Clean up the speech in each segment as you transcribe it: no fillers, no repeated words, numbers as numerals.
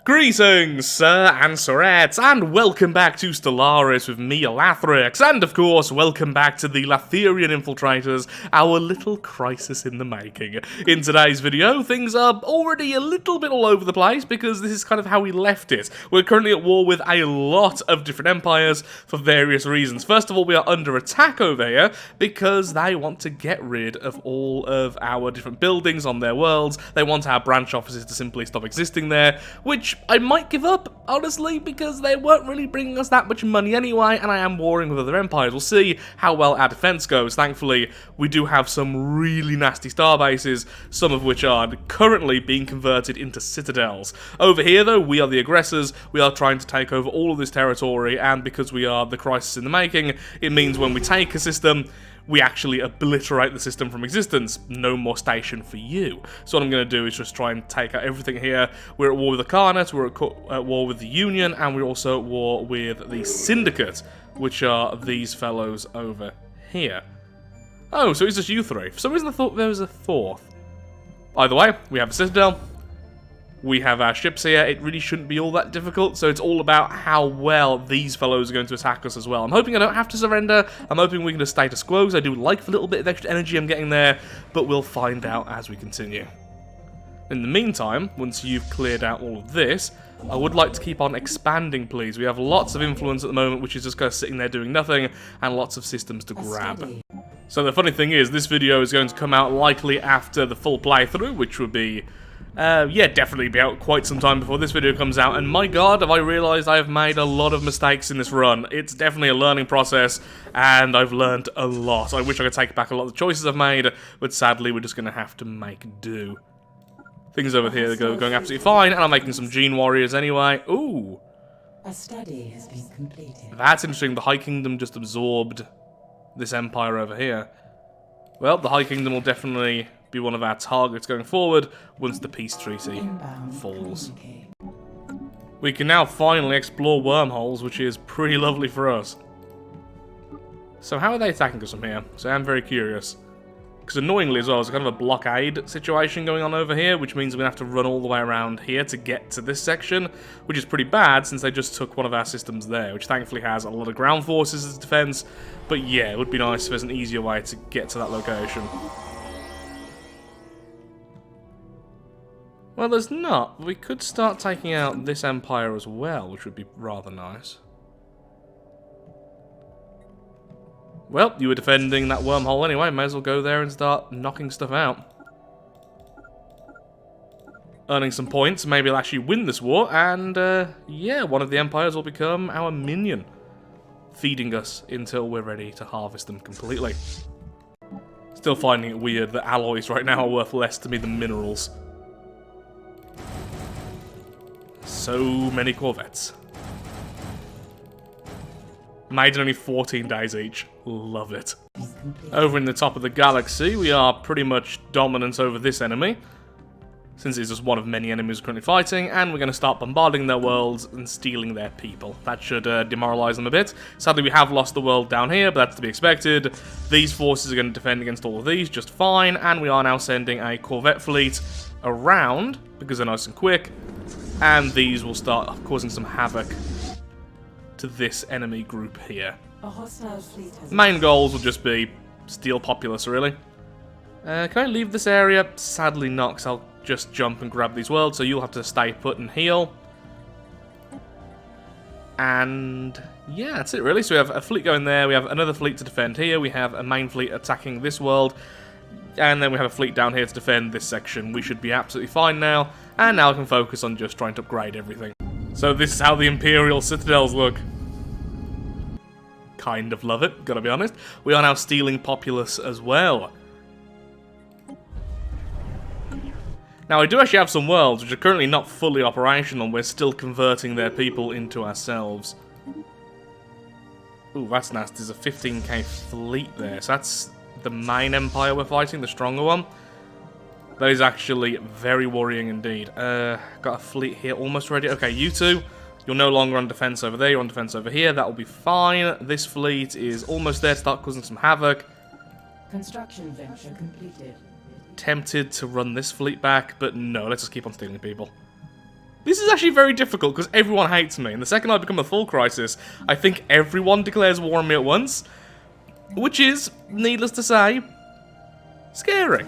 Greetings, sir and sirettes, and welcome back to Stellaris with me, Elathrix, and of course, welcome back to the Latherian Infiltrators, our little crisis in the making. In today's video, things are already a little bit all over the place, because this is kind of how we left it. We're currently at war with a lot of different empires for various reasons. First of all, we are under attack over here, because they want to get rid of all of our different buildings on their worlds. They want our branch offices to simply stop existing there, which I might give up, honestly, because they weren't really bringing us that much money anyway, and I am warring with other empires. We'll see how well our defense goes. Thankfully, we do have some really nasty star bases, some of which are currently being converted into citadels. Over here, though, we are the aggressors. We are trying to take over all of this territory, and because we are the crisis in the making, it means when we take a system, we actually obliterate the system from existence. No more station for you. So what I'm going to do is just try and take out everything here. We're at war with the Carnet, we're at war with the Union, and we're also at war with the Syndicate, which are these fellows over here. Oh, so it's just you three. For some reason I thought there was a fourth. Either way, we have a Citadel. We have our ships here. It really shouldn't be all that difficult, so it's all about how well these fellows are going to attack us as well. I'm hoping I don't have to surrender. I'm hoping we can just status quo, because I do like the little bit of extra energy I'm getting there, but we'll find out as we continue. In the meantime, once you've cleared out all of this, I would like to keep on expanding, please. We have lots of influence at the moment, which is just kind of sitting there doing nothing, and lots of systems to grab. So the funny thing is, this video is going to come out likely after the full playthrough, which would be yeah, definitely be out quite some time before this video comes out, and my god, have I realised I have made a lot of mistakes in this run. It's definitely a learning process, and I've learned a lot. I wish I could take back a lot of the choices I've made, but sadly we're just going to have to make do. Things over here are going absolutely fine, and I'm making some Gene Warriors anyway. Ooh! A study has been completed. That's interesting, the High Kingdom just absorbed this empire over here. Well, the High Kingdom will definitely be one of our targets going forward once the peace treaty falls. We can now finally explore wormholes, which is pretty lovely for us. So how are they attacking us from here? So I'm very curious. Because annoyingly as well, there's kind of a blockade situation going on over here, which means we're going to have to run all the way around here to get to this section, which is pretty bad since they just took one of our systems there, which thankfully has a lot of ground forces as defense. But yeah, it would be nice if there's an easier way to get to that location. Well, there's not. We could start taking out this empire as well, which would be rather nice. Well, you were defending that wormhole anyway. May as well go there and start knocking stuff out. Earning some points. Maybe I'll actually win this war. And, yeah, one of the empires will become our minion. Feeding us until we're ready to harvest them completely. Still finding it weird that alloys right now are worth less to me than minerals. So many Corvettes. Made in only 14 days each. Love it. Over in the top of the galaxy, we are pretty much dominant over this enemy, since it's just one of many enemies we're currently fighting, and we're going to start bombarding their worlds and stealing their people. That should demoralize them a bit. Sadly, we have lost the world down here, but that's to be expected. These forces are going to defend against all of these just fine, and we are now sending a Corvette fleet around, because they're nice and quick, and these will start causing some havoc to this enemy group here. A hostile fleet has Main goals will just be steal populace, really. Can I leave this area? Sadly not, because I'll just jump and grab these worlds, so you'll have to stay put and heal. And yeah, that's it really. So we have a fleet going there, we have another fleet to defend here, we have a main fleet attacking this world, and then we have a fleet down here to defend this section. We should be absolutely fine now, and now I can focus on just trying to upgrade everything. So this is how the Imperial Citadels look. Kind of love it, gotta be honest. We are now stealing populace as well. Now I do actually have some worlds which are currently not fully operational. We're still converting their people into ourselves. Ooh, that's nice. There's a 15k fleet there. So that's the main empire we're fighting, the stronger one. That is actually very worrying indeed. Got a fleet here almost ready. Okay, you two, you're no longer on defense over there, you're on defense over here. That will be fine. This fleet is almost there to start causing some havoc. construction venture completed. Tempted to run this fleet back, but no, let's just keep on stealing people. This is actually very difficult because everyone hates me. And the second I become a full crisis, I think everyone declares war on me at once. Which is, needless to say, scary.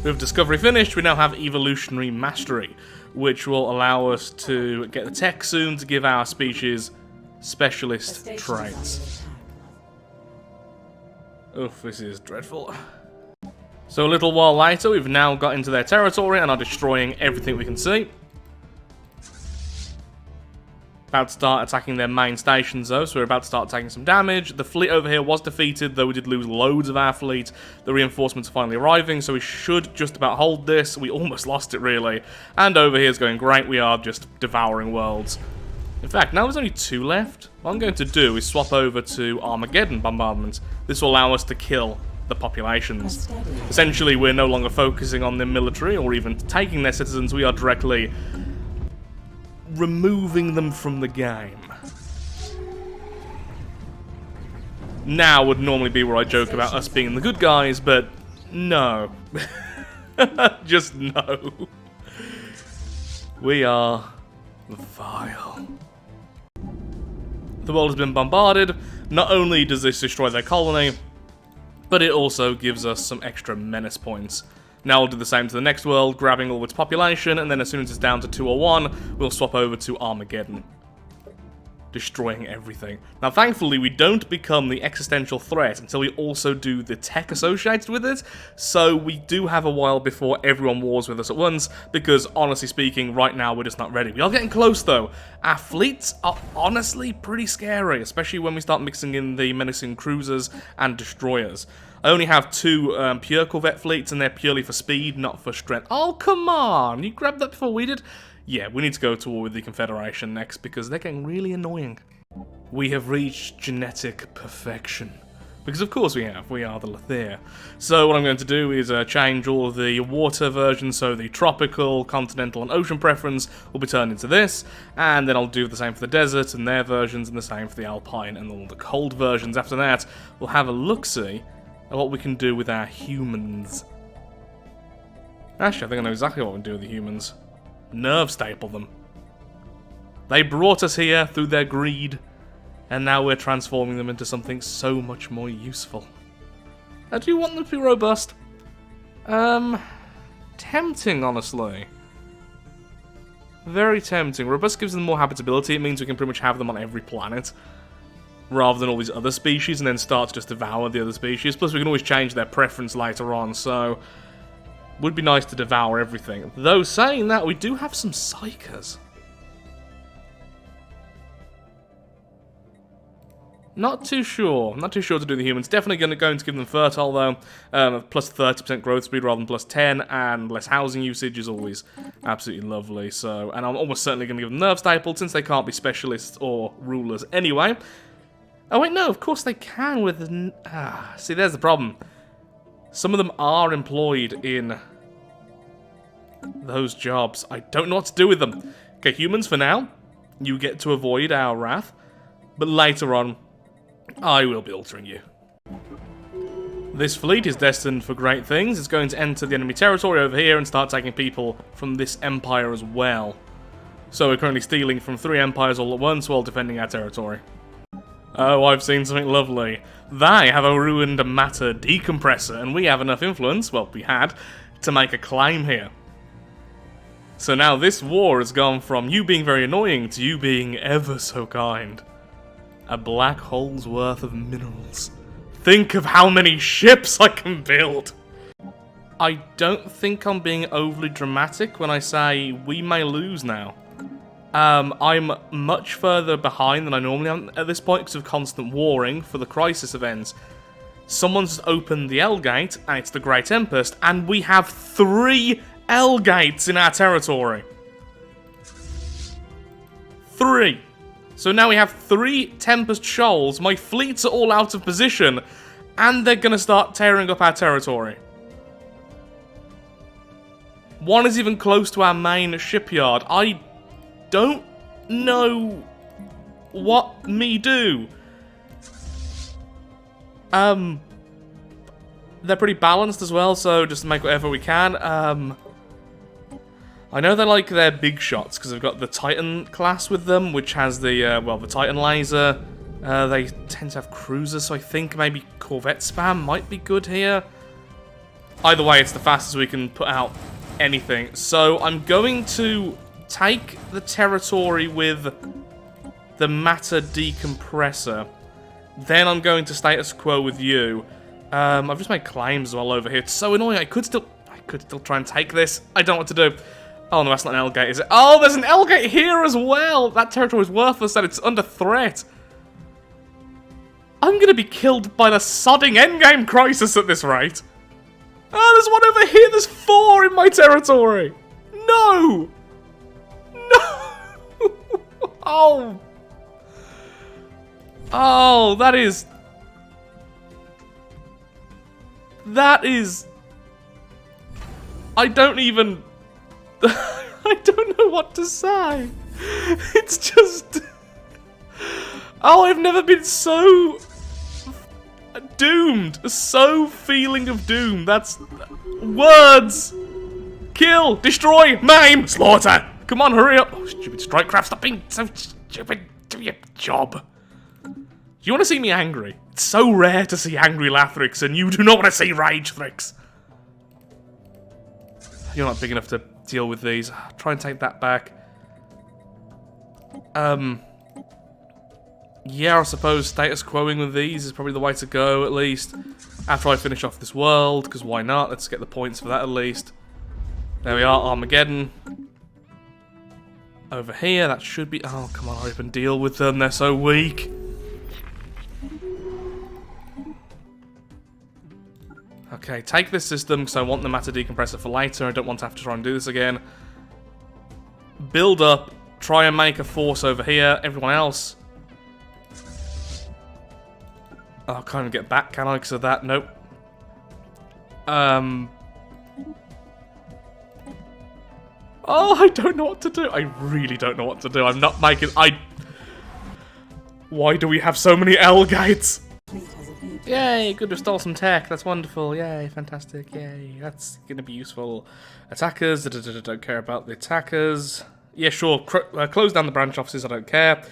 With Discovery finished, we now have Evolutionary Mastery, which will allow us to get the tech soon to give our species specialist traits. Oof, this is dreadful. So a little while later, we've now got into their territory and are destroying everything we can see. About to start attacking their main stations though, so we're about to start taking some damage. The fleet over here was defeated, though we did lose loads of our fleet. The reinforcements are finally arriving, so we should just about hold this. We almost lost it, really. And over here is going great. We are just devouring worlds. In fact, now there's only 2 left. What I'm going to do is swap over to Armageddon bombardment. This will allow us to kill the populations. Essentially, we're no longer focusing on the military or even taking their citizens. We are directly removing them from the game. Now would normally be where I joke about us being the good guys, but no. Just no. We are vile. The world has been bombarded. Not only does this destroy their colony, but it also gives us some extra menace points. Now we'll do the same to the next world, grabbing all its population, and then as soon as it's down to 201, we'll swap over to Armageddon. Destroying everything. Now thankfully we don't become the existential threat until we also do the tech associated with it, so we do have a while before everyone wars with us at once, because honestly speaking, right now we're just not ready. We are getting close though. Our fleets are honestly pretty scary, especially when we start mixing in the menacing cruisers and destroyers. I only have 2 pure corvette fleets, and they're purely for speed, not for strength. Oh, come on! You grabbed that before we did? Yeah, we need to go to war with the Confederation next, because they're getting really annoying. We have reached genetic perfection. Because of course we have, we are the Lathier. So what I'm going to do is change all of the water versions, so the tropical, continental and ocean preference will be turned into this, and then I'll do the same for the desert and their versions, and the same for the alpine and all the cold versions. After that, we'll have a look-see at what we can do with our humans. Actually, I think I know exactly what we can do with the humans. Nerve staple them. They brought us here through their greed, and now we're transforming them into something so much more useful. Do you want them to be robust? Tempting, honestly. Very tempting. Robust gives them more habitability. It means we can pretty much have them on every planet, rather than all these other species and then start to just devour the other species. Plus, we can always change their preference later on, so would be nice to devour everything. Though, saying that, we do have some psychers. Not too sure. Not too sure to do the humans. Definitely going to give them fertile, though. Plus 30% growth speed rather than plus 10, and less housing usage is always absolutely lovely. So, and I'm almost certainly going to give them nerve stapled, since they can't be specialists or rulers anyway. Oh wait, no, of course they can with... see, there's the problem. Some of them are employed in those jobs. I don't know what to do with them. Okay, humans, for now, you get to avoid our wrath, but later on, I will be altering you. This fleet is destined for great things. It's going to enter the enemy territory over here and start taking people from this empire as well. So we're currently stealing from 3 empires all at once while defending our territory. Oh, I've seen something lovely. They have a ruined matter decompressor, and we have enough influence, well, we had, to make a claim here. So now this war has gone from you being very annoying to you being ever so kind. A black hole's worth of minerals. Think of how many ships I can build! I don't think I'm being overly dramatic when I say we may lose now. I'm much further behind than I normally am at this point because of constant warring for the crisis events. Someone's opened the L gate, and it's the Great Tempest, and we have 3 L gates in our territory. 3. So now we have 3 Tempest shoals, my fleets are all out of position, and they're gonna start tearing up our territory. One is even close to our main shipyard. I don't know what me do. They're pretty balanced as well, so just make whatever we can. I know they like their big shots because they've got the Titan class with them, which has the, well, the Titan laser. They tend to have cruisers, so I think maybe Corvette spam might be good here. Either way, it's the fastest we can put out anything. So I'm going to take the territory with the matter decompressor. Then I'm going to status quo with you. I've just made claims as well over here. It's so annoying. I could still try and take this. I don't know what to do. Oh no, that's not an L-gate, is it? Oh, there's an L-gate here as well. That territory is worthless and it's under threat. I'm gonna be killed by the sodding endgame crisis at this rate. Oh, there's one over here. There's 4 in my territory. No. No. Oh. Oh, that is... I don't even... I don't know what to say. It's just... Oh, I've never been so... doomed. So feeling of doom. That's... words. Kill. Destroy. Maim. Slaughter. Come on, hurry up. Oh, stupid strikecraft. Stop being so stupid. Do your job. Do you want to see me angry? It's so rare to see angry Lathrix, and you do not want to see Rage Thrix. You're not big enough to deal with these. Try and take that back. Yeah, I suppose status quoing with these is probably the way to go, at least. After I finish off this world, because why not? Let's get the points for that, at least. There we are, Armageddon. Over here, that should be... Oh, come on, hurry up and deal with them. They're so weak. Okay, take this system, because I want the matter decompressor for later. I don't want to have to try and do this again. Build up. Try and make a force over here. Everyone else... Oh, I can't even get back, can I, because of that? Nope. Oh, I don't know what to do. I really don't know what to do. I'm not making... Why do we have so many L gates? Yay, good to stole some tech. That's wonderful. Yay, fantastic. Yay, that's going to be useful. Attackers, don't care about the attackers. Yeah, sure, close down the branch offices, I don't care.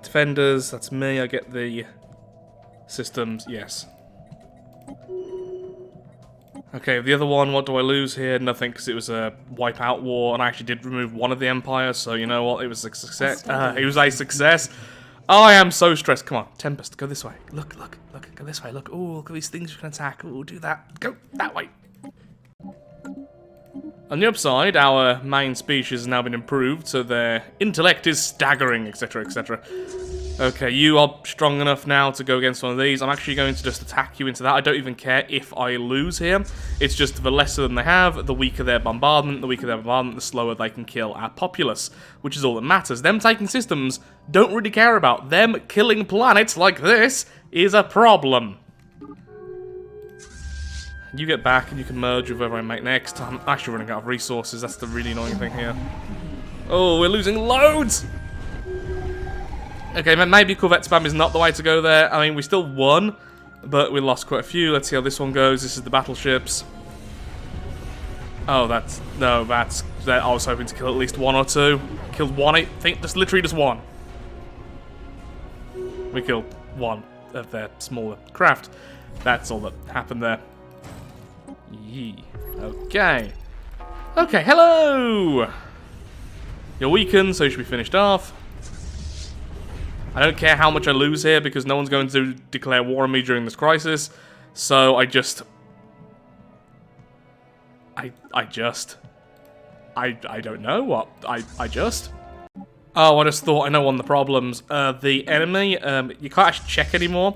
Defenders, that's me. I get the systems, yes. Okay, the other one, what do I lose here? Nothing, because it was a wipeout war, and I actually did remove one of the Empire, so you know what? It was a success. It was a success. Oh, I am so stressed. Come on, Tempest, go this way. Look, look, look, go this way. Look, oh, look at these things you can attack. Oh, do that. Go that way. On the upside, our main species has now been improved, so their intellect is staggering, etc., etc. Okay, you are strong enough now to go against one of these. I'm actually going to just attack you into that. I don't even care if I lose here. It's just the lesser than they have, the weaker their bombardment. The weaker their bombardment, the slower they can kill our populace, which is all that matters. Them taking systems, don't really care about. Them killing planets like this is a problem. You get back and you can merge with whoever I make next. I'm actually running out of resources. That's the really annoying thing here. Oh, we're losing loads! Okay, maybe Corvette spam is not the way to go there. I mean, we still won, but we lost quite a few. Let's see how this one goes. This is the battleships. Oh, that's... No, that's... I was hoping to kill at least 1 or 2. Killed 1, I think. Just literally just 1. We killed 1 of their smaller craft. That's all that happened there. Yee. Okay. Okay, hello! You're weakened, so you should be finished off. I don't care how much I lose here, because no one's going to declare war on me during this crisis. So I just... I don't know what. I just... Oh, I just thought I know one of the problems. The enemy, you can't actually check anymore.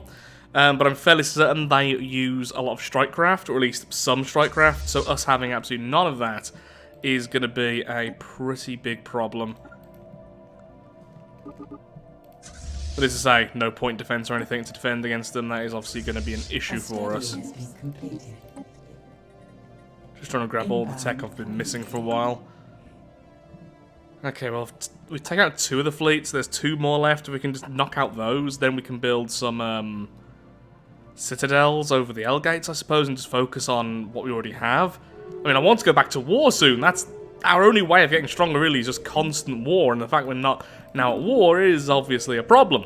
But I'm fairly certain they use a lot of strikecraft, or at least some strikecraft, so us having absolutely none of that is going to be a pretty big problem. But as I say, no point defense or anything to defend against them, that is obviously going to be an issue for us. Just trying to grab all the tech I've been missing for a while. Okay, well, we've taken out 2 of the fleets, there's 2 more left. If we can just knock out those, then we can build some, citadels over the L gates, I suppose, and just focus on what we already have. I mean, I want to go back to war soon. That's our only way of getting stronger really is just constant war, and the fact we're not now at war is obviously a problem.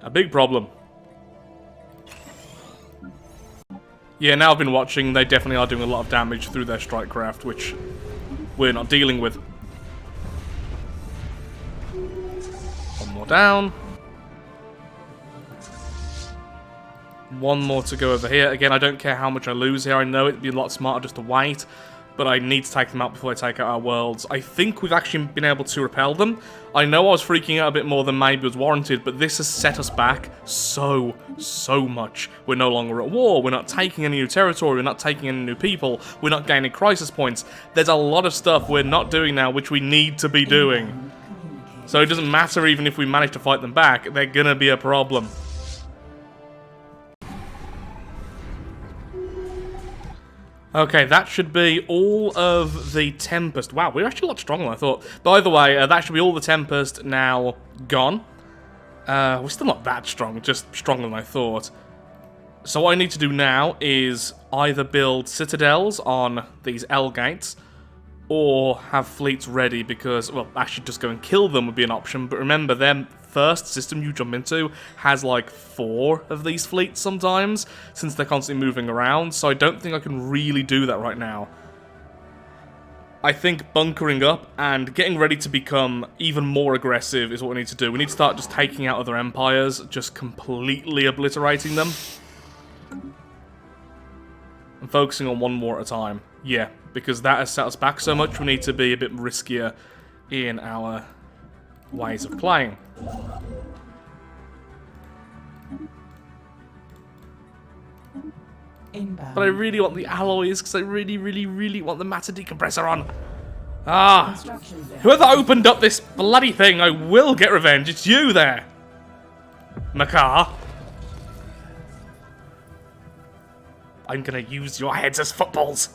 A big problem. Yeah, now I've been watching, they definitely are doing a lot of damage through their strike craft, which we're not dealing with. One more down. One more to go over here. Again, I don't care how much I lose here. I know it'd be a lot smarter just to wait, but I need to take them out before I take out our worlds. I think we've actually been able to repel them. I know I was freaking out a bit more than maybe was warranted, but this has set us back so much. We're no longer at war. We're not taking any new territory. We're not taking any new people. We're not gaining crisis points. There's a lot of stuff we're not doing now, which we need to be doing. So it doesn't matter even if we manage to fight them back. They're gonna be a problem. Okay, that should be all of the Tempest. Wow, we're actually a lot stronger than I thought. By the way, that should be all the Tempest now gone. We're still not that strong, just stronger than I thought. So what I need to do now is either build citadels on these L gates, or have fleets ready because, well, actually just go and kill them would be an option. But remember, their first system you jump into has like 4 of these fleets sometimes, since they're constantly moving around, so I don't think I can really do that right now. I think bunkering up and getting ready to become even more aggressive is what we need to do. We need to start just taking out other empires, just completely obliterating them. And focusing on one war at a time. Yeah, because that has set us back so much, we need to be a bit riskier in our ways of playing. Inbound. But I really want the alloys, because I really want the matter decompressor on. Ah! Construction zone. Whoever opened up this bloody thing, I will get revenge. It's you there, Makar. I'm gonna use your heads as footballs.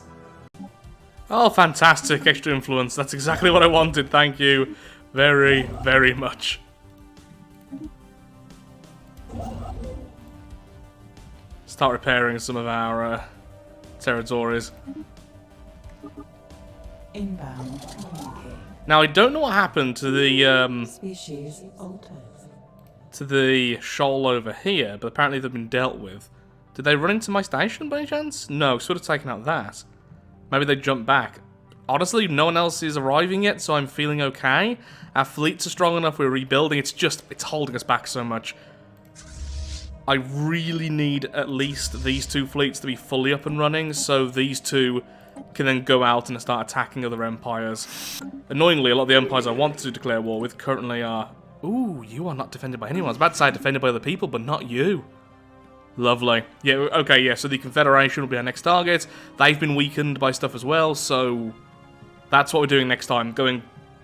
Oh, fantastic. Extra influence. That's exactly what I wanted. Thank you very much. Start repairing some of our territories. Inbound. Communicate. Now, I don't know what happened to the Species altered. shoal over here, but apparently they've been dealt with. Did they run into my station by any chance? No, sort of taken out that. Maybe they jumped back. Honestly, no one else is arriving yet, so I'm feeling okay. Our fleets are strong enough, we're rebuilding. It's holding us back so much. I really need at least these 2 fleets to be fully up and running, so these 2 can then go out and start attacking other empires. Annoyingly, a lot of the empires I want to declare war with currently are... Ooh, you are not defended by anyone. I was about to say defended by other people, but not you. Lovely. Yeah, okay, yeah, so the Confederation will be our next target. They've been weakened by stuff as well, so that's what we're doing next time. Going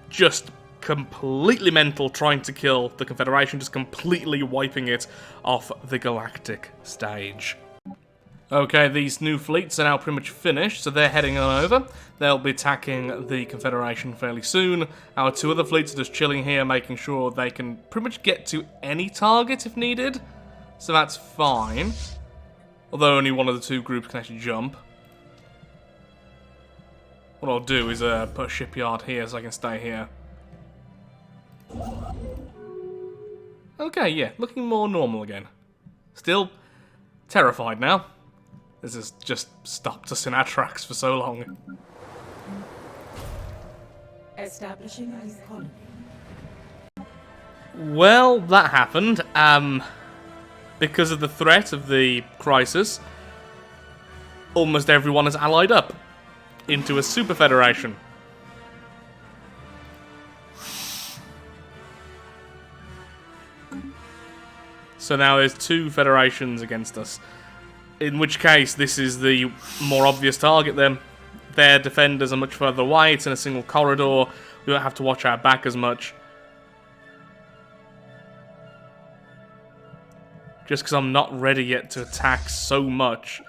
just completely mental, trying to kill the Confederation, just completely wiping it off the galactic stage. Okay, these new fleets are now pretty much finished, so they're heading on over. They'll be attacking the Confederation fairly soon. Our 2 other fleets are just chilling here, making sure they can pretty much get to any target if needed. So that's fine. Although only one of the 2 groups can actually jump. What I'll do is put a shipyard here so I can stay here. Okay, yeah, looking more normal again. Still terrified now. This has just stopped us in our tracks for so long. Establishing a new colony. Well, that happened. Because of the threat of the crisis, almost everyone is allied up into a super federation. So now there's 2 federations against us. In which case, this is the more obvious target then. Their defenders are much further away, it's in a single corridor, we don't have to watch our back as much. Just because I'm not ready yet to attack so much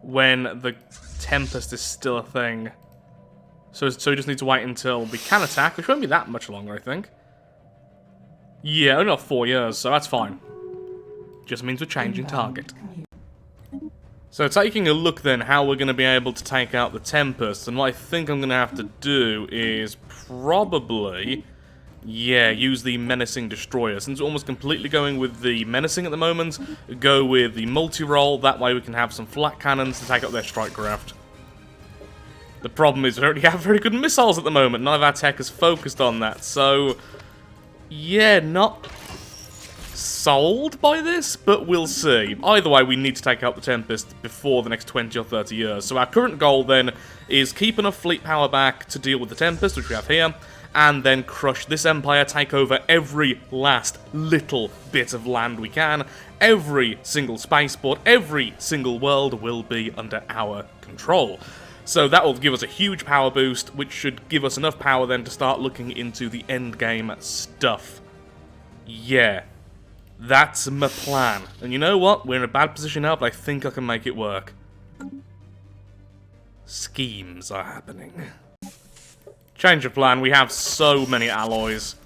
when the Tempest is still a thing. So we just need to wait until we can attack, which won't be that much longer, I think. Yeah, only got 4 years, so that's fine. Just means we're changing target. So taking a look then how we're going to be able to take out the Tempest, and what I think I'm going to have to do is probably, yeah, use the Menacing Destroyer. Since we're almost completely going with the Menacing at the moment, go with the multi-roll, that way we can have some flat cannons to take out their strike craft. The problem is we don't really have very good missiles at the moment, none of our tech is focused on that, so yeah, not sold by this, but we'll see. Either way, we need to take out the Tempest before the next 20 or 30 years. So our current goal then is keep enough fleet power back to deal with the Tempest, which we have here, and then crush this empire, take over every last little bit of land we can. Every single spaceport, every single world will be under our control. So that will give us a huge power boost, which should give us enough power then to start looking into the endgame stuff. Yeah. That's my plan. And you know what? We're in a bad position now, but I think I can make it work. Schemes are happening. Change of plan. We have so many alloys.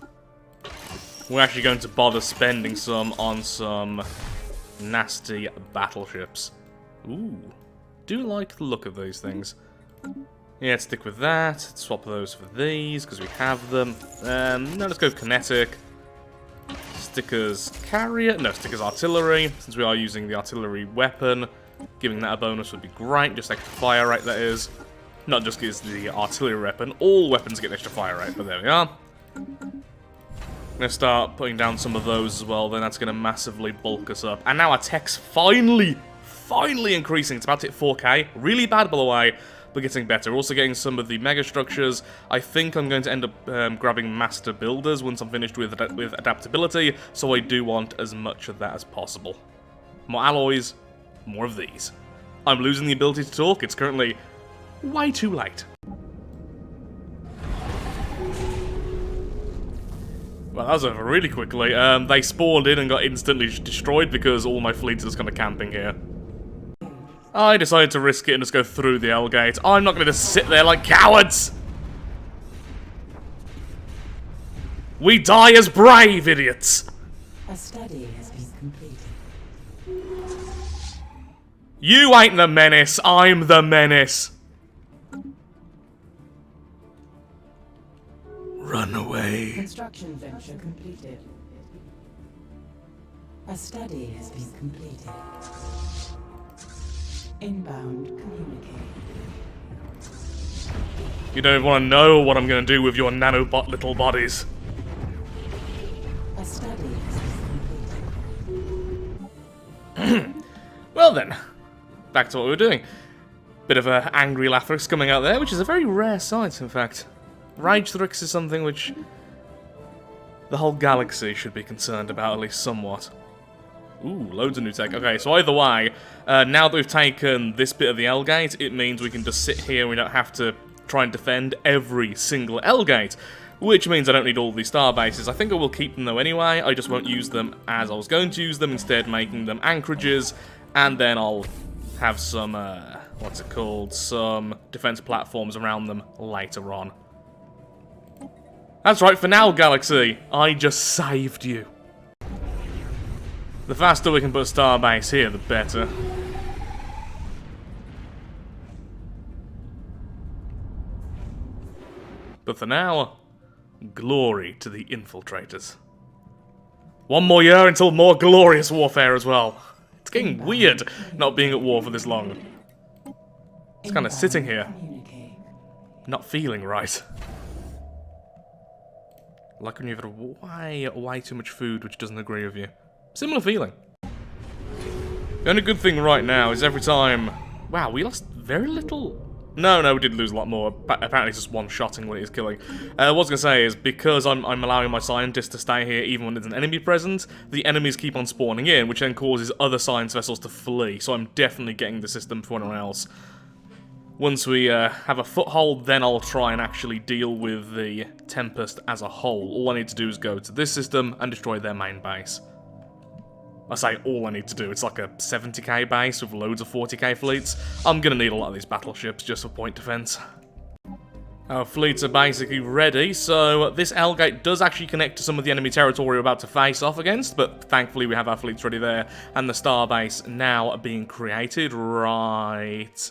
We're actually going to bother spending some on some nasty battleships. Ooh. Do like the look of those things. Yeah, let's stick with that. Swap those for these, because we have them. No, let's go kinetic. Stickers carrier, no, stickers artillery, since we are using the artillery weapon. Giving that a bonus would be great, just extra fire rate that is. Not just because the artillery weapon, all weapons get extra fire rate, but there we are. I'm going to start putting down some of those as well, then that's going to massively bulk us up. And now our tech's finally increasing, it's about to hit 4K, really bad by the way, but getting better. We're also getting some of the mega structures. I think I'm going to end up grabbing master builders once I'm finished with adaptability, so I do want as much of that as possible. More alloys, more of these. I'm losing the ability to talk, it's currently way too late. Well, that was over really quickly. They spawned in and got instantly destroyed because all my fleets are just kind of camping here. I decided to risk it and just go through the L gate. I'm not going to just sit there like cowards! We die as brave, idiots! A study has been completed. You ain't the menace, I'm the menace! Run away. Construction venture completed. A study has been completed. Inbound communicating. You don't want to know what I'm going to do with your nanobot little bodies. A study has been completed. Well then, back to what we were doing. Bit of a angry Lathrix coming out there, which is a very rare sight, in fact. Rage Thrix is something which the whole galaxy should be concerned about, at least somewhat. Ooh, loads of new tech. Okay, so either way, now that we've taken this bit of the L-gate, it means we can just sit here and we don't have to try and defend every single L-gate, which means I don't need all these star bases. I think I will keep them though anyway, I just won't use them as I was going to use them, instead making them anchorages, and then I'll have some, what's it called, some defense platforms around them later on. That's right, for now, Galaxy, I just saved you. The faster we can put a starbase here, the better. But for now, glory to the infiltrators. One more year until more glorious warfare as well. It's getting weird not being at war for this long. It's kind of sitting here, not feeling right. Like when you've had way too much food which doesn't agree with you. Similar feeling. The only good thing right now is every time... Wow, we lost very little... No, we did lose a lot more. Apparently it's just one-shotting what it is killing. What I was going to say is, because I'm allowing my scientists to stay here even when there's an enemy present, the enemies keep on spawning in, which then causes other science vessels to flee, so I'm definitely getting the system for anyone else. Once we have a foothold, then I'll try and actually deal with the Tempest as a whole. All I need to do is go to this system and destroy their main base. I say all I need to do, it's like a 70k base with loads of 40k fleets. I'm gonna need a lot of these battleships just for point defense. Our fleets are basically ready, so this L gate does actually connect to some of the enemy territory we're about to face off against, but thankfully we have our fleets ready there, and the starbase now being created. Right.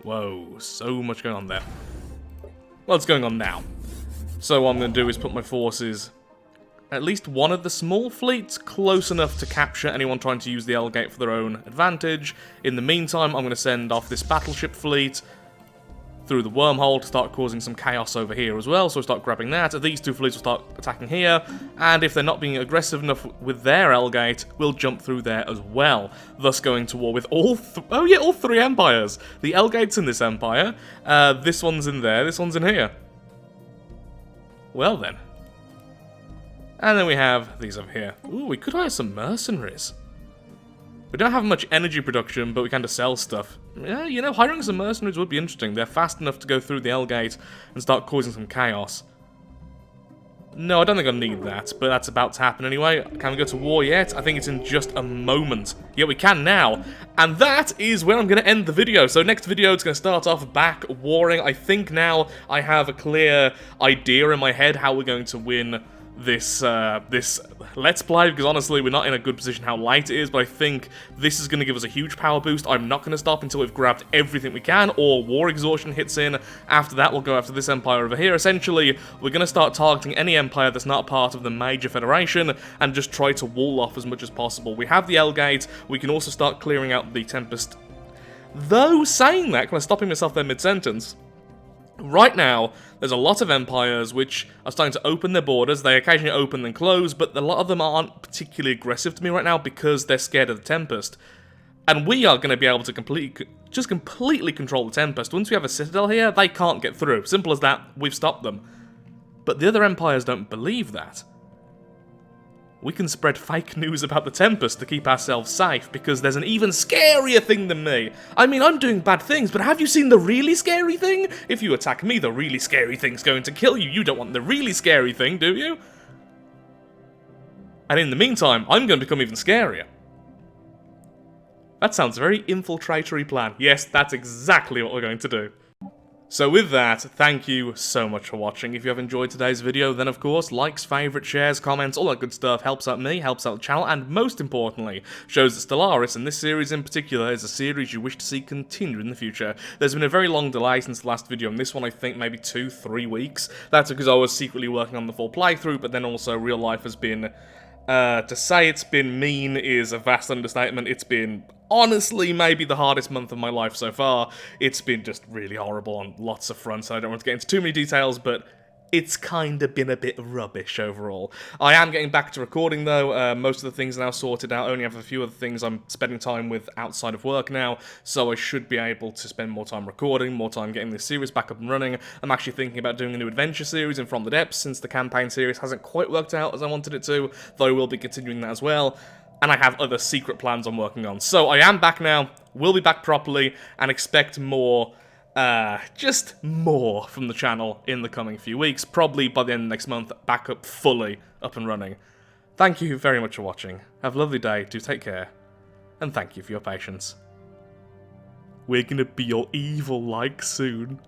Whoa, so much going on there. Well, it's going on now. So what I'm going to do is put my forces, at least one of the small fleets, close enough to capture anyone trying to use the L gate for their own advantage. In the meantime, I'm going to send off this battleship fleet through the wormhole to start causing some chaos over here as well, so we'll start grabbing that. These two fleets will start attacking here, and if they're not being aggressive enough with their L-gate, we'll jump through there as well, thus going to war with all three empires. The L-gate's in this empire, this one's in there, this one's in here. Well then. And then we have these over here. Ooh, we could hire some mercenaries. We don't have much energy production, but we kind of sell stuff. Yeah, you know, hiring some mercenaries would be interesting. They're fast enough to go through the L-gate and start causing some chaos. No, I don't think I need that, but that's about to happen anyway. Can we go to war yet? I think it's in just a moment. Yeah, we can now. And that is where I'm going to end the video. So next video, it's going to start off back warring. I think now I have a clear idea in my head how we're going to win this Let's Play, because honestly, we're not in a good position how light it is, but I think this is going to give us a huge power boost. I'm not going to stop until we've grabbed everything we can, or war exhaustion hits in. After that, we'll go after this empire over here. Essentially, we're going to start targeting any empire that's not part of the major federation, and just try to wall off as much as possible. We have the L-gate, we can also start clearing out the Tempest. Though, saying that, kind of stopping myself there mid-sentence, right now, there's a lot of empires which are starting to open their borders. They occasionally open and close, but a lot of them aren't particularly aggressive to me right now because they're scared of the Tempest. And we are going to be able to completely control the Tempest. Once we have a citadel here, they can't get through. Simple as that, we've stopped them. But the other empires don't believe that. We can spread fake news about the Tempest to keep ourselves safe, because there's an even scarier thing than me. I mean, I'm doing bad things, but have you seen the really scary thing? If you attack me, the really scary thing's going to kill you. You don't want the really scary thing, do you? And in the meantime, I'm going to become even scarier. That sounds a very infiltratory plan. Yes, that's exactly what we're going to do. So with that, thank you so much for watching. If you have enjoyed today's video, then of course, likes, favourites, shares, comments, all that good stuff helps out me, helps out the channel, and most importantly, shows that Stellaris, and this series in particular, is a series you wish to see continue in the future. There's been a very long delay since the last video, and this one I think maybe 2-3 weeks. That's because I was secretly working on the full playthrough, but then also real life has been... to say it's been mean is a vast understatement. It's been, honestly, maybe the hardest month of my life so far. It's been just really horrible on lots of fronts. I don't want to get into too many details, but it's kind of been a bit rubbish overall. I am getting back to recording though. Most of the things are now sorted out. I only have a few other things I'm spending time with outside of work now, so I should be able to spend more time recording, more time getting this series back up and running. I'm actually thinking about doing a new adventure series in From the Depths, since the campaign series hasn't quite worked out as I wanted it to, though I will be continuing that as well. And I have other secret plans I'm working on. So I am back now, will be back properly, and expect more... just more from the channel in the coming few weeks, probably by the end of next month, back up fully up and running. Thank you very much for watching, have a lovely day, do take care, and thank you for your patience. We're gonna be your evil like soon.